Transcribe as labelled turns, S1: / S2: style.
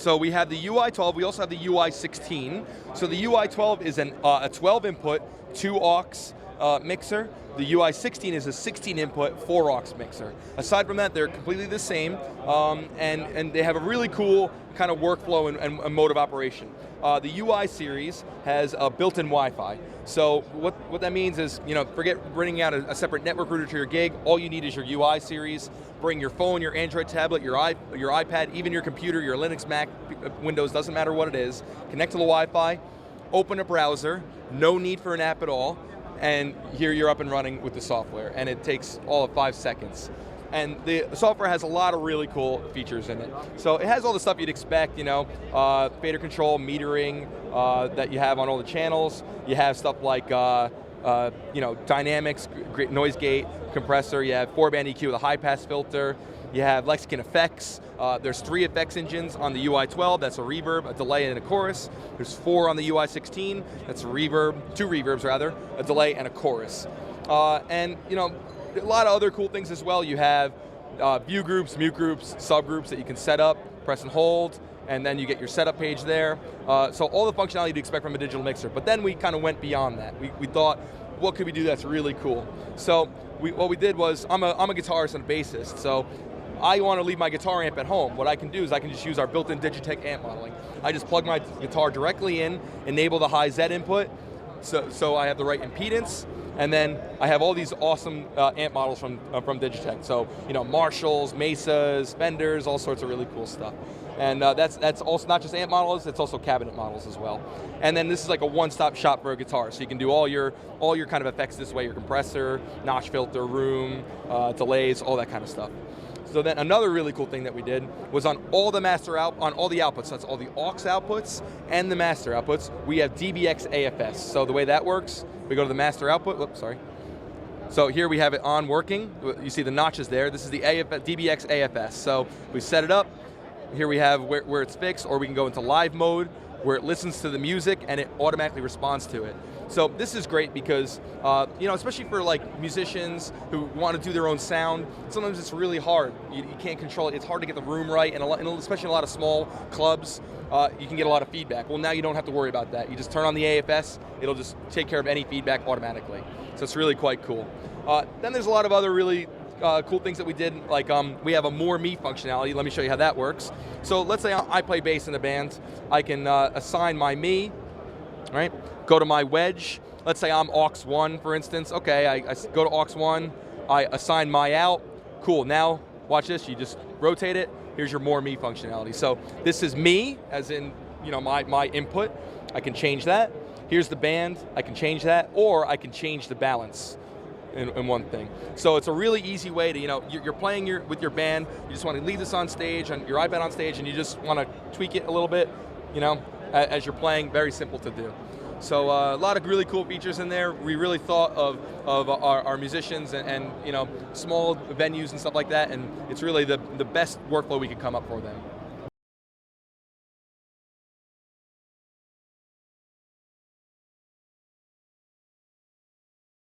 S1: So we have the RUi12, we also have the UI16. So the RUi12 is a 12 input, 2 aux mixer. The UI16 is a 16 input, 4 aux mixer. Aside from that, they're completely the same, and they have a really cool kind of workflow and mode of operation. The UI series has a built-in Wi-Fi. So what that means is, forget bringing out a separate network router to your gig. All you need is your UI series. Bring your phone, your Android tablet, your iPad, even your computer, your Linux, Mac, Windows, doesn't matter what it is. Connect to the Wi-Fi, open a browser, no need for an app at all, and here you're up and running with the software, and it takes all of 5 seconds. And the software has a lot of really cool features in it. So it has all the stuff you'd expect, fader control, metering that you have on all the channels. You have stuff like dynamics, noise gate, compressor. You have 4-band EQ with a high-pass filter. You have lexicon effects. There's 3 effects engines on the RUi12. That's a reverb, a delay, and a chorus. There's 4 on the UI16. That's a reverb, 2 reverbs rather, a delay, and a chorus. And a lot of other cool things as well. You have view groups, mute groups, subgroups that you can set up, press and hold, and then you get your setup page there. So all the functionality you'd expect from a digital mixer. But then we kind of went beyond that. We thought, what could we do that's really cool? So what we did was, I'm a guitarist and a bassist, so I want to leave my guitar amp at home. What I can do is I can just use our built-in Digitech amp modeling. I just plug my guitar directly in, enable the high Z input, so I have the right impedance, and then I have all these awesome amp models from Digitech. So Marshalls, Mesas, Fenders, all sorts of really cool stuff. And that's also not just amp models, it's also cabinet models as well. And then this is like a one-stop shop for a guitar, so you can do all your kind of effects this way, your compressor, notch filter, room, delays, all that kind of stuff. So then another really cool thing that we did was on all the on all the outputs, that's all the aux outputs and the master outputs, we have DBX AFS. So the way that works, we go to the master output, whoops, sorry. So here we have it on working. You see the notches there. This is the DBX AFS. So we set it up. Here we have where it's fixed, or we can go into live mode where it listens to the music and it automatically responds to it. So this is great because, especially for like musicians who want to do their own sound, sometimes it's really hard. You can't control it. It's hard to get the room right, and especially in a lot of small clubs, you can get a lot of feedback. Well, now you don't have to worry about that. You just turn on the AFS, it'll just take care of any feedback automatically. So it's really quite cool. Then there's a lot of other really cool things that we did, like we have a more me functionality. Let me show you how that works. So let's say I play bass in the band. I can assign my me, right? Go to my wedge. Let's say I'm aux 1, for instance. Okay, I go to aux 1, I assign my out. Cool, now watch this, you just rotate it. Here's your more me functionality. So this is me, as in my input. I can change that. Here's the band, I can change that, or I can change the balance in one thing. So it's a really easy way to, you're playing with your band, you just want to leave this on stage, on your iPad on stage, and you just want to tweak it a little bit, as you're playing. Very simple to do. So a lot of really cool features in there. We really thought of our musicians and small venues and stuff like that, and it's really the best workflow we could come up for them.